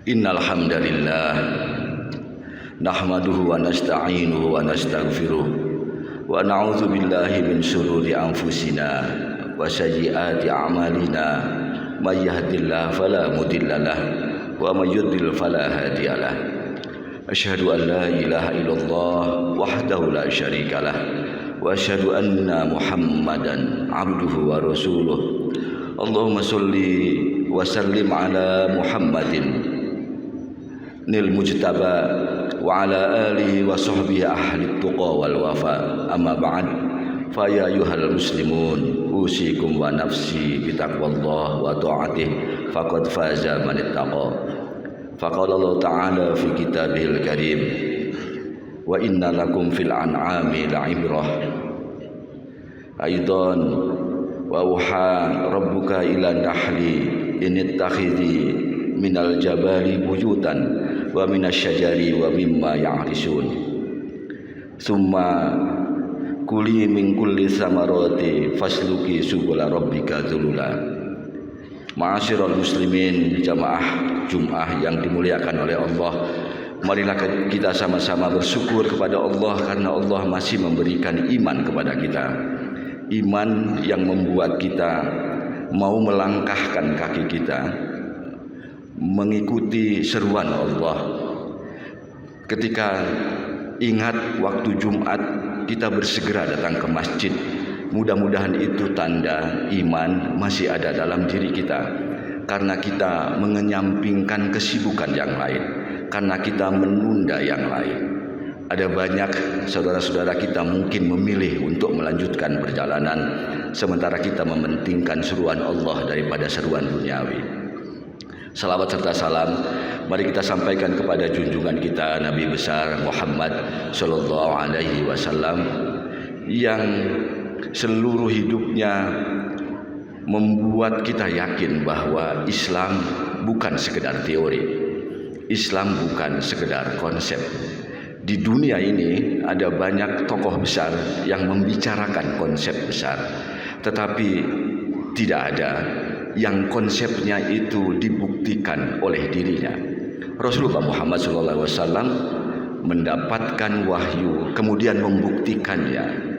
Innal hamdalillah nahmaduhu wa nasta'inuhu wa nastaghfiruh wa na'udzu billahi min shururi anfusina wa sayyiati a'malina may yahdihillahu fala mudhillalah wa may yudhlil fala hadiyalah. Asyhadu an la ilaha illallah wahdahu la syarikalah wa asyhadu anna Muhammadan abduhu wa rasuluh. Allahumma sholli wa sallim ala Muhammadin nil mujtaba wa ala alihi wa sahbihi ahli tuqa wal wafa. Amma ba'd, fa ya ayyuhal muslimun usikum wa nafsi bi taqwallah wa ta'atih faqad faza man ittaqa. Faqala Allah ta'ala fi kitabihil karim wa inna lakum fil an'ami la'ibrah. Aidan wa uha rabbuka ila nahli inittakhidhi minal jabali buyutan wa minasyajari wa mimma ya'risun summa kuli min kulli samarati fasluki subula rabbika dzulula. Ma'asyiral muslimin, jamaah Jumat yang dimuliakan oleh Allah, marilah kita sama-sama bersyukur kepada Allah karena Allah masih memberikan iman kepada kita, iman yang membuat kita mau melangkahkan kaki kita mengikuti seruan Allah. Ketika ingat waktu Jumat, kita bersegera datang ke masjid. Mudah-mudahan itu tanda iman masih ada dalam diri kita, karena kita mengenyampingkan kesibukan yang lain, karena kita menunda yang lain. Ada banyak saudara-saudara kita mungkin memilih untuk melanjutkan perjalanan, sementara kita mementingkan seruan Allah daripada seruan duniawi. Salawat serta salam mari kita sampaikan kepada junjungan kita Nabi besar Muhammad sallallahu alaihi wasallam yang seluruh hidupnya membuat kita yakin bahwa Islam bukan sekedar teori, Islam bukan sekedar konsep. Di dunia ini ada banyak tokoh besar yang membicarakan konsep besar, tetapi tidak ada yang konsepnya itu dibuktikan oleh dirinya. Rasulullah Muhammad SAW mendapatkan wahyu kemudian membuktikannya.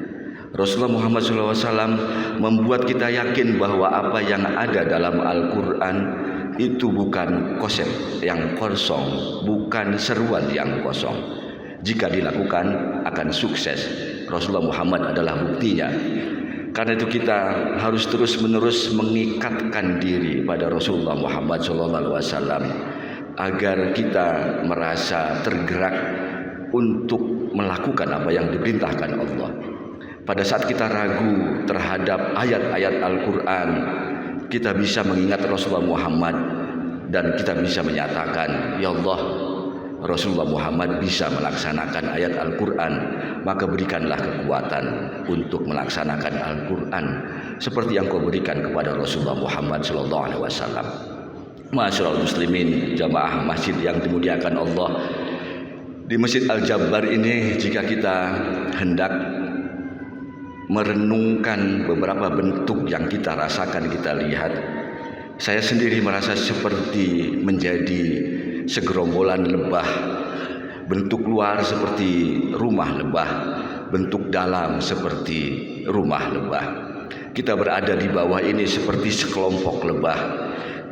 Rasulullah Muhammad SAW membuat kita yakin bahwa apa yang ada dalam Al-Quran itu bukan konsep yang kosong, bukan seruan yang kosong. Jika dilakukan akan sukses. Rasulullah Muhammad adalah buktinya. Karena itu kita harus terus-menerus mengikatkan diri pada Rasulullah Muhammad SAW agar kita merasa tergerak untuk melakukan apa yang diperintahkan Allah. Pada saat kita ragu terhadap ayat-ayat Al-Quran, kita bisa mengingat Rasulullah Muhammad dan kita bisa menyatakan, ya Allah, Rasulullah Muhammad bisa melaksanakan ayat Al-Quran, maka berikanlah kekuatan untuk melaksanakan Al-Quran seperti yang kau berikan kepada Rasulullah Muhammad SAW. Ma'asyiral muslimin, jamaah masjid yang dimuliakan Allah, di Masjid Al-Jabbar ini jika kita hendak merenungkan beberapa bentuk yang kita rasakan, kita lihat, saya sendiri merasa seperti menjadi segerombolan lebah. Bentuk luar seperti rumah lebah, bentuk dalam seperti rumah lebah. Kita berada di bawah ini seperti sekelompok lebah.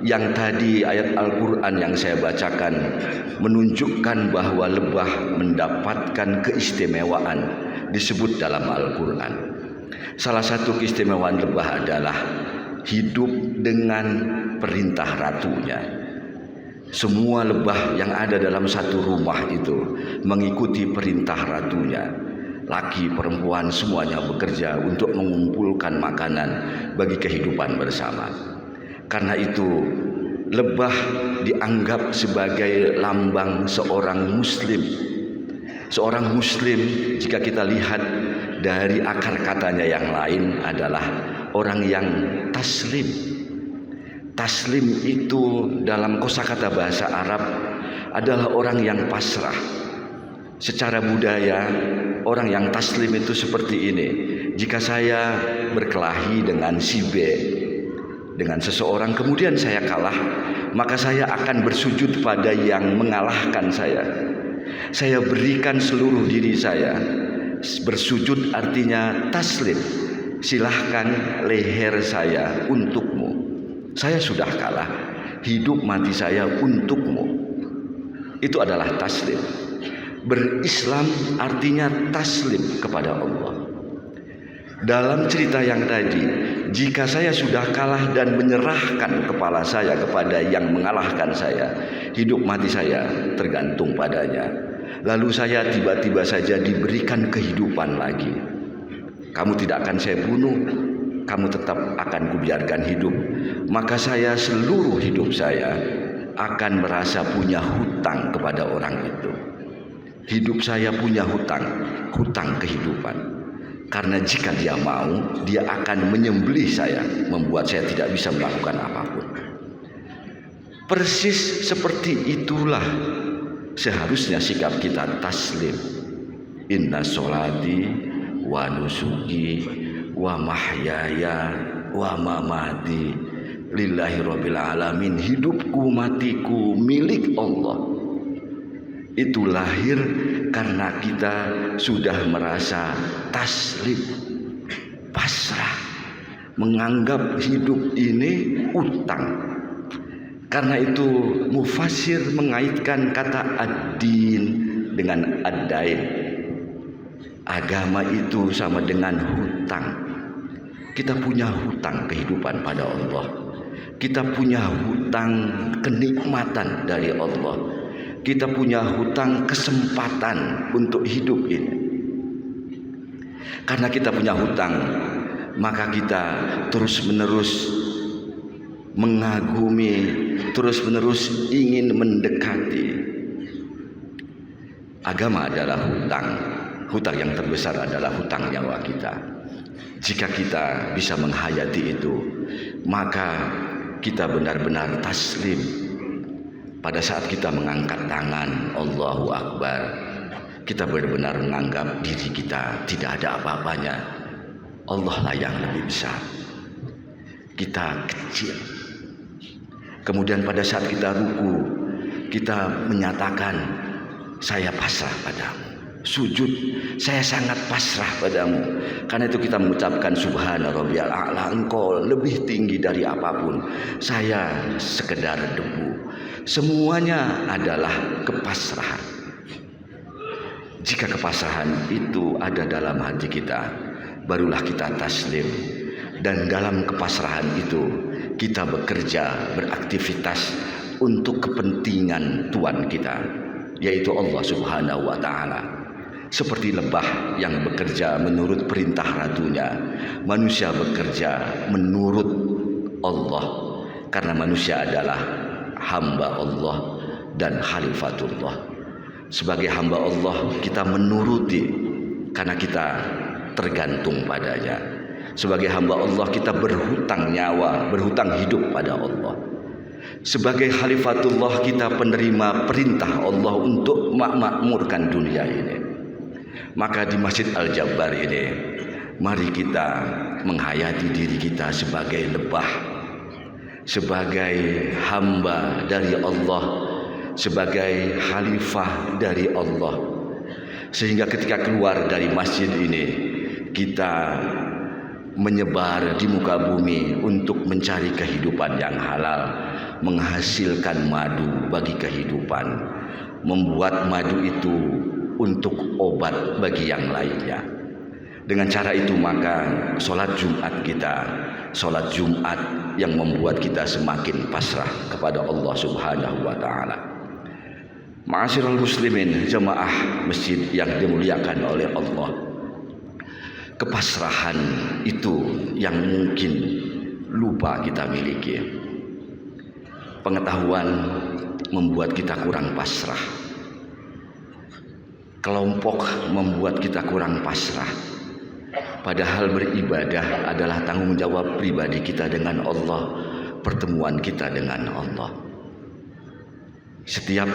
Yang tadi ayat Al-Quran yang saya bacakan menunjukkan bahwa lebah mendapatkan keistimewaan disebut dalam Al-Quran. Salah satu keistimewaan lebah adalah hidup dengan perintah ratunya. Semua lebah yang ada dalam satu rumah itu mengikuti perintah ratunya. Laki, perempuan semuanya bekerja untuk mengumpulkan makanan bagi kehidupan bersama. Karena itu lebah dianggap sebagai lambang seorang muslim. Seorang muslim jika kita lihat dari akar katanya yang lain adalah orang yang taslim. Taslim itu dalam kosakata bahasa Arab adalah orang yang pasrah. Secara budaya, orang yang taslim itu seperti ini. Jika saya berkelahi dengan si B, dengan seseorang kemudian saya kalah, maka saya akan bersujud pada yang mengalahkan saya. Saya berikan seluruh diri saya. Bersujud artinya taslim. Silahkan leher saya untukmu. Saya sudah kalah. Hidup mati saya untukmu. Itu adalah taslim. Berislam artinya taslim kepada Allah. Dalam cerita yang tadi, jika saya sudah kalah dan menyerahkan kepala saya kepada yang mengalahkan saya, hidup mati saya tergantung padanya. Lalu saya tiba-tiba saja diberikan kehidupan lagi. Kamu tidak akan saya bunuh, kamu tetap akan kubiarkan hidup. Maka saya seluruh hidup saya akan merasa punya hutang kepada orang itu. Hidup saya punya hutang kehidupan. Karena jika dia mau, dia akan menyembelih saya, membuat saya tidak bisa melakukan apapun. Persis seperti itulah seharusnya sikap kita taslim. Inna sholati wa nusuki wa mahyaya wa mamati lillahi rabbil alamin. Hidupku matiku milik Allah. Itu lahir karena kita sudah merasa taslim, pasrah, menganggap hidup ini utang. Karena itu mufassir mengaitkan kata ad-din dengan ad-dain. Agama itu sama dengan hutang. Kita punya hutang kehidupan pada Allah. Kita punya hutang kenikmatan dari Allah. Kita punya hutang kesempatan untuk hidup ini. Karena kita punya hutang, maka kita terus-menerus mengagumi, terus-menerus ingin mendekati. Agama adalah hutang. Hutang yang terbesar adalah hutang nyawa kita. Jika kita bisa menghayati itu, maka kita benar-benar taslim. Pada saat kita mengangkat tangan Allahu Akbar, kita benar-benar menganggap diri kita tidak ada apa-apanya. Allah lah yang lebih besar. Kita kecil. Kemudian pada saat kita ruku, kita menyatakan, saya pasrah padamu. Sujud, saya sangat pasrah padamu. Karena itu kita mengucapkan subhana rabbiyal a'la, engkau lebih tinggi dari apapun, saya sekedar debu. Semuanya adalah kepasrahan. Jika kepasrahan itu ada dalam hati kita, barulah kita taslim. Dan dalam kepasrahan itu kita bekerja, beraktivitas untuk kepentingan Tuhan kita, yaitu Allah Subhanahu wa Ta'ala. Seperti lebah yang bekerja menurut perintah ratunya, manusia bekerja menurut Allah. Karena manusia adalah hamba Allah dan khalifatullah. Sebagai hamba Allah kita menuruti karena kita tergantung padanya. Sebagai hamba Allah kita berhutang nyawa, berhutang hidup pada Allah. Sebagai khalifatullah kita penerima perintah Allah untuk memakmurkan dunia ini. Maka di Masjid Al-Jabbar ini, mari kita menghayati diri kita sebagai lebah, sebagai hamba dari Allah, sebagai khalifah dari Allah. Sehingga ketika keluar dari masjid ini, kita menyebar di muka bumi untuk mencari kehidupan yang halal, menghasilkan madu bagi kehidupan, membuat madu itu untuk obat bagi yang lainnya. Dengan cara itu maka sholat Jumat kita, sholat Jumat yang membuat kita semakin pasrah kepada Allah Subhanahu wa Ta'ala. Ma'asyiral muslimin, jemaah masjid yang dimuliakan oleh Allah, kepasrahan itu yang mungkin lupa kita miliki. Pengetahuan membuat kita kurang pasrah. Kelompok membuat kita kurang pasrah. Padahal beribadah adalah tanggung jawab pribadi kita dengan Allah, pertemuan kita dengan Allah. Setiap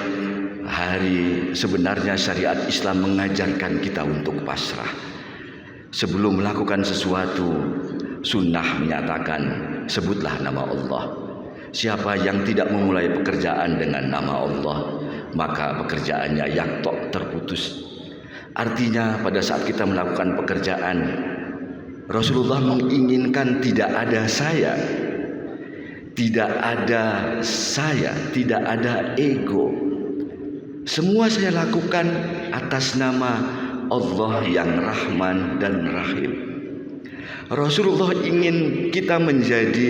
hari sebenarnya syariat Islam mengajarkan kita untuk pasrah. Sebelum melakukan sesuatu, sunnah menyatakan sebutlah nama Allah. Siapa yang tidak memulai pekerjaan dengan nama Allah, maka pekerjaannya yaktok, terputus. Artinya pada saat kita melakukan pekerjaan, Rasulullah menginginkan tidak ada saya, tidak ada ego. Semua saya lakukan atas nama Allah yang Rahman dan Rahim. Rasulullah ingin kita menjadi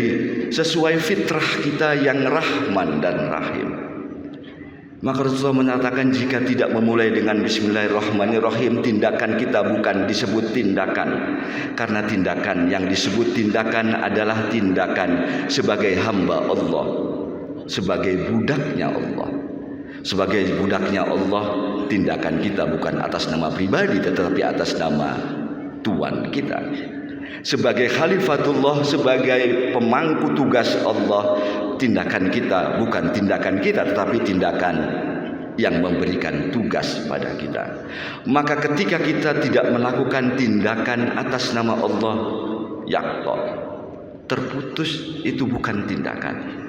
sesuai fitrah kita yang Rahman dan Rahim. Maka Rasulullah menyatakan, jika tidak memulai dengan Bismillahirrahmanirrahim, tindakan kita bukan disebut tindakan. Karena tindakan yang disebut tindakan adalah tindakan sebagai hamba Allah, sebagai budaknya Allah. Sebagai budaknya Allah, tindakan kita bukan atas nama pribadi, tetapi atas nama Tuhan kita. Sebagai khalifatullah, sebagai pemangku tugas Allah, tindakan kita bukan tindakan kita, tetapi tindakan yang memberikan tugas pada kita. Maka ketika kita tidak melakukan tindakan atas nama Allah, yakto, terputus, itu bukan tindakan.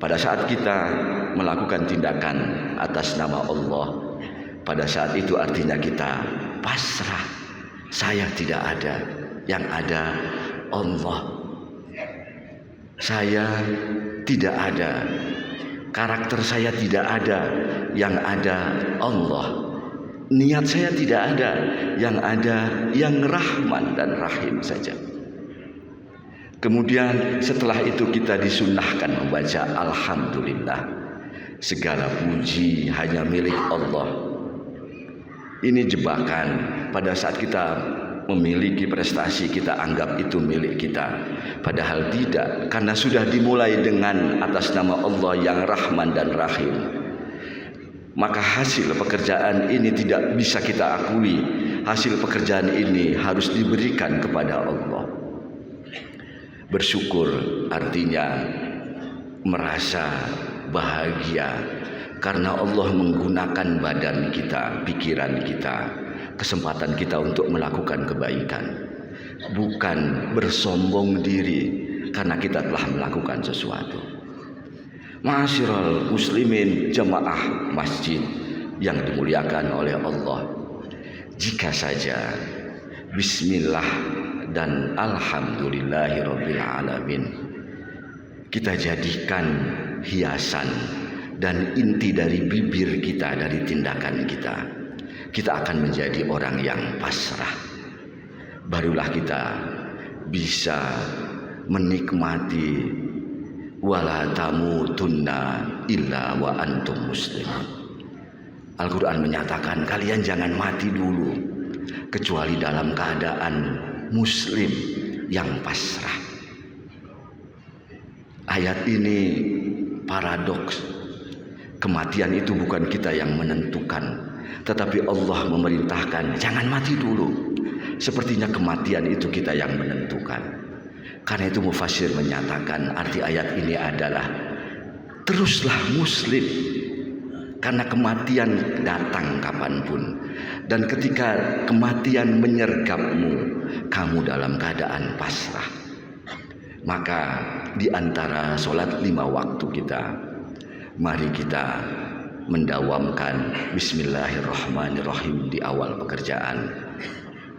Pada saat kita melakukan tindakan atas nama Allah, pada saat itu artinya kita pasrah. Saya tidak ada, yang ada Allah. Saya tidak ada, karakter saya tidak ada, yang ada Allah. Niat saya tidak ada, yang ada yang Rahman dan Rahim saja. Kemudian setelah itu kita disunnahkan membaca Alhamdulillah. Segala puji hanya milik Allah. Ini jebakan. Pada saat kita memiliki prestasi, kita anggap itu milik kita. Padahal tidak, karena sudah dimulai dengan atas nama Allah yang Rahman dan Rahim. Maka hasil pekerjaan ini tidak bisa kita akui. Hasil pekerjaan ini harus diberikan kepada Allah. Bersyukur artinya merasa bahagia karena Allah menggunakan badan kita, pikiran kita, kesempatan kita untuk melakukan kebaikan. Bukan bersombong diri karena kita telah melakukan sesuatu. Ma'asyiral muslimin jamaah masjid yang dimuliakan oleh Allah, jika saja bismillah dan alhamdulillahirabbil alamin kita jadikan hiasan dan inti dari bibir kita, dari tindakan kita, kita akan menjadi orang yang pasrah. Barulah kita bisa menikmati wala tamutunna illa wa antum muslimun. Al-Quran menyatakan kalian jangan mati dulu kecuali dalam keadaan muslim yang pasrah. Ayat ini paradoks. Kematian itu bukan kita yang menentukan, tetapi Allah memerintahkan jangan mati dulu. Sepertinya kematian itu kita yang menentukan. Karena itu mufasir menyatakan arti ayat ini adalah teruslah muslim, karena kematian datang kapanpun. Dan ketika kematian menyergapmu, kamu dalam keadaan pasrah. Maka di antara sholat 5 waktu kita, mari kita mendawamkan Bismillahirrahmanirrahim di awal pekerjaan,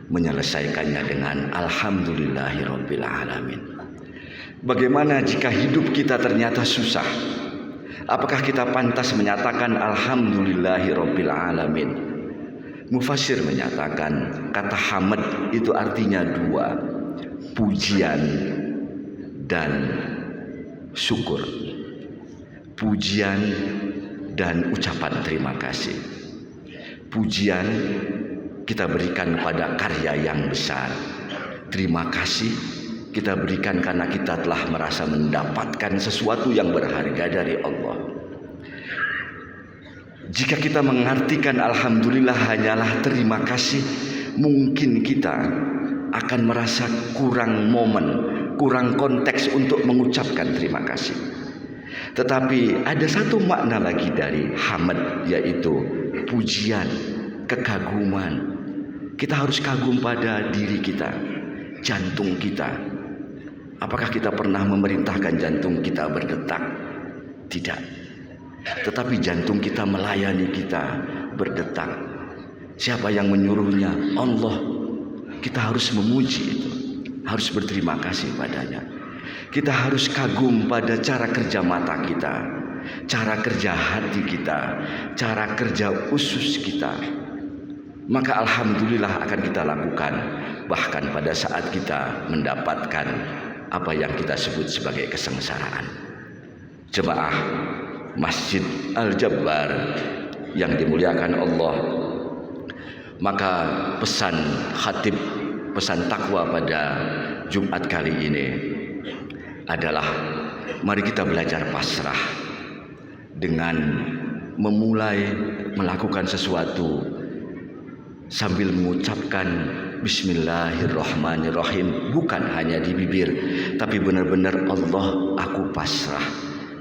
menyelesaikannya dengan Alhamdulillahirabbil alamin. Bagaimana jika hidup kita ternyata susah? Apakah kita pantas menyatakan Alhamdulillahirabbil alamin? Mufasir menyatakan kata hamd itu artinya 2, pujian dan syukur. Pujian dan ucapan terima kasih. Pujian kita berikan pada karya yang besar. Terima kasih kita berikan karena kita telah merasa mendapatkan sesuatu yang berharga dari Allah. Jika kita mengartikan Alhamdulillah hanyalah terima kasih, mungkin kita akan merasa kurang momen, kurang konteks untuk mengucapkan terima kasih. Tetapi ada satu makna lagi dari hamd, yaitu pujian, kekaguman. Kita harus kagum pada diri kita, jantung kita. Apakah kita pernah memerintahkan jantung kita berdetak? Tidak. Tetapi jantung kita melayani kita, berdetak. Siapa yang menyuruhnya? Allah. Kita harus memuji itu, harus berterima kasih padanya. Kita harus kagum pada cara kerja mata kita, cara kerja hati kita, cara kerja usus kita. Maka alhamdulillah akan kita lakukan, bahkan pada saat kita mendapatkan apa yang kita sebut sebagai kesengsaraan. Jemaah Masjid Al-Jabbar yang dimuliakan Allah, maka pesan khatib, pesan takwa pada Jumat kali ini adalah mari kita belajar pasrah dengan memulai melakukan sesuatu sambil mengucapkan Bismillahirrahmanirrahim, bukan hanya di bibir, tapi benar-benar Allah, aku pasrah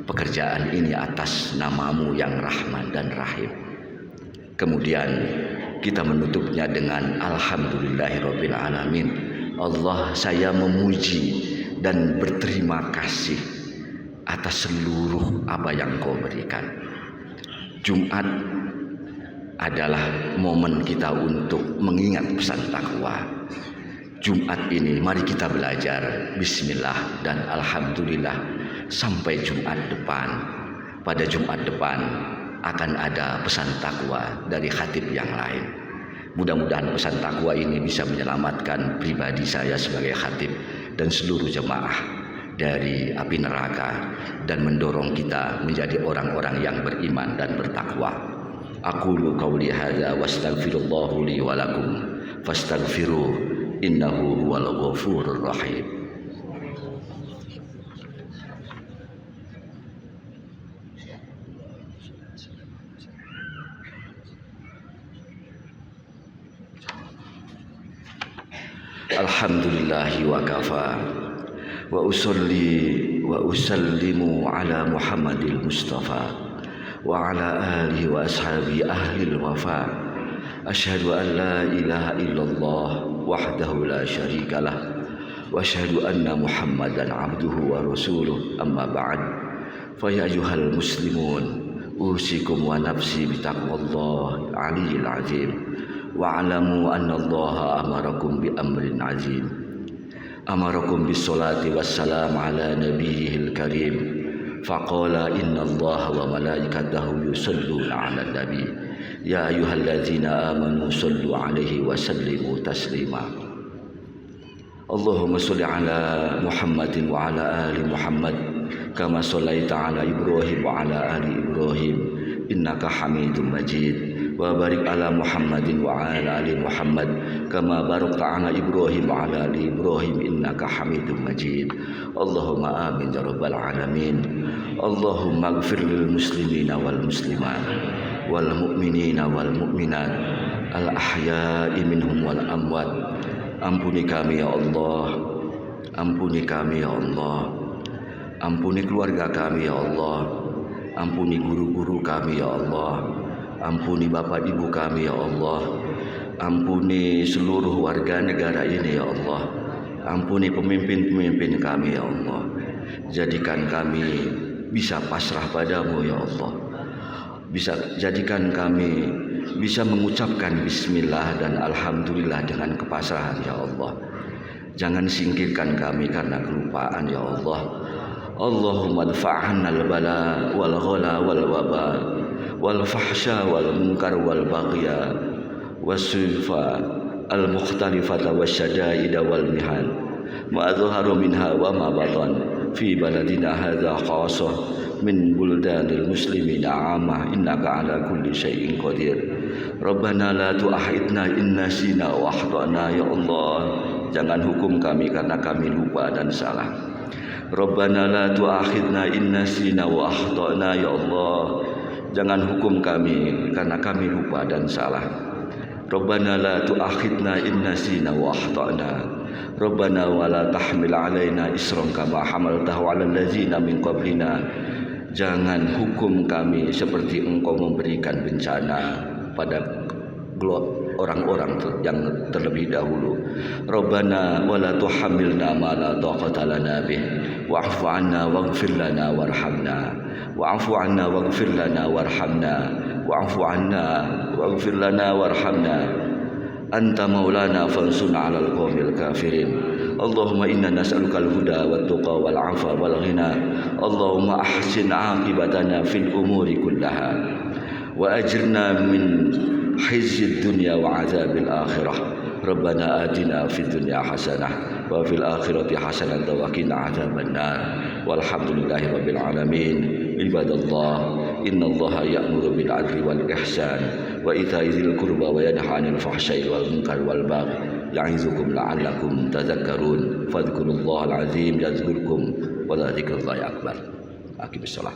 pekerjaan ini atas namamu yang Rahman dan Rahim. Kemudian kita menutupnya dengan Alhamdulillahirabbil alamin. Allah, saya memuji dan berterima kasih atas seluruh apa yang Kau berikan. Jumat adalah momen kita untuk mengingat pesan takwa. Jumat ini mari kita belajar Bismillah dan Alhamdulillah sampai Jumat depan. Pada Jumat depan akan ada pesan takwa dari khatib yang lain. Mudah-mudahan pesan takwa ini bisa menyelamatkan pribadi saya sebagai khatib dan seluruh jemaah dari api neraka dan mendorong kita menjadi orang-orang yang beriman dan bertakwa. Aqulu qauli hadza wastaghfirullahu li wa lakum fastaghfiruh innahu huwal ghafurur rahim. Alhamdulillahi wa kafa wa usolli wa usallimu ala Muhammadil Mustafa wa ala alihi wa ashabi ahlil wafa. Asyhadu an la ilaha illallah wahdahu la syarikalah wa asyhadu anna Muhammadan abduhu wa rasuluh, amma ba'd. Fa ya ayyuhal muslimun usikum wa nafsi bitaqwallah aliyil azim wa'alamu anna allaha amarakum bi amrin azim. Amarakum bis salati wassalam ala nabiyihil karim. Faqala inna allaha wa malaikatahu yusalluna ala nabi. Ya ayyuhalladzina amanu sallu alaihi wa sallimu taslima. Allahumma salli ala Muhammadin wa ala ali Muhammad kama sallaita ala Ibrahim wa ala ali Ibrahim innaka Hamidum Majid. Wa barik ala Muhammadin wa ala ali Muhammad kama barakta ala Ibrahim wa ala ali Ibrahim innaka Hamidum Majid. Allahumma amin ya rabbal alamin. Allahumma ighfir lil muslimina wal muslimat wal mu'minina wal mu'minat al ahya'i minhum wal amwat. Ampuni kami ya Allah, ampuni kami ya Allah, ampuni keluarga kami ya Allah, ampuni guru-guru kami ya Allah, ampuni bapak ibu kami ya Allah, ampuni seluruh warga negara ini ya Allah, ampuni pemimpin-pemimpin kami ya Allah. Jadikan kami bisa pasrah padamu ya Allah, bisa jadikan kami bisa mengucapkan bismillah dan alhamdulillah dengan kepasrahan ya Allah. Jangan singkirkan kami karena kelupaan ya Allah. Allahumma dfa'anna al-bala wal ghala wal waba wal fahsya wal munkar wal baghya wasufa al mukhtalifata wasyadaida wal mihan ma adhaharu minha wa ma batan fi baladina hadza khassah min buldanil muslimina amah innaka ala kulli syai'in qadir. Rabbana la tu'ahidna in nasina wa akhtana ya Allah. Jangan hukum kami karena kami lupa dan salah. Rabbana la tu'akhidna in nasina wa akhtana ya Allah. Jangan hukum kami karena kami lupa dan salah. Rabbana la tu'akhidna in nasina wa akhtana. Rabbana wa la tahmil alaina isran kama hamaltahu 'alal ladzina min qablina. Jangan hukum kami seperti Engkau memberikan bencana pada orang-orang yang terlebih dahulu. Rabbana wa la tuhammilna ma la taqata lana bih wa'fu 'anna waghfir lana warhamna wa'fu 'anna waghfir lana warhamna wa'fu 'anna waghfir lana warhamna anta maulana fansurna 'alal qaumil kafirin. Allahumma inna nas'alukal huda wat tuqa wal 'afa wal ghina. Allahumma ahsin 'aqibatana fil umuri kullaha wa ajirna min khizyid dunya wa 'adzabil akhirah. Rabbana atina fid dunya hasanah wa fil akhirati hasanah wa qina 'adzabannar. Walhamdulillahi rabbil alamin. Ibadallah, innallaha ya'muru bil 'adli wal ihsan wa ita'i dzil qurba wa yanha 'anil fahsya'i wal munkari wal baghi ya'izukum la'allakum tadhakkarun. Fadhkurullahal 'azim yadhkurkum wa la dzikrullahi akbar. Aqimissalah.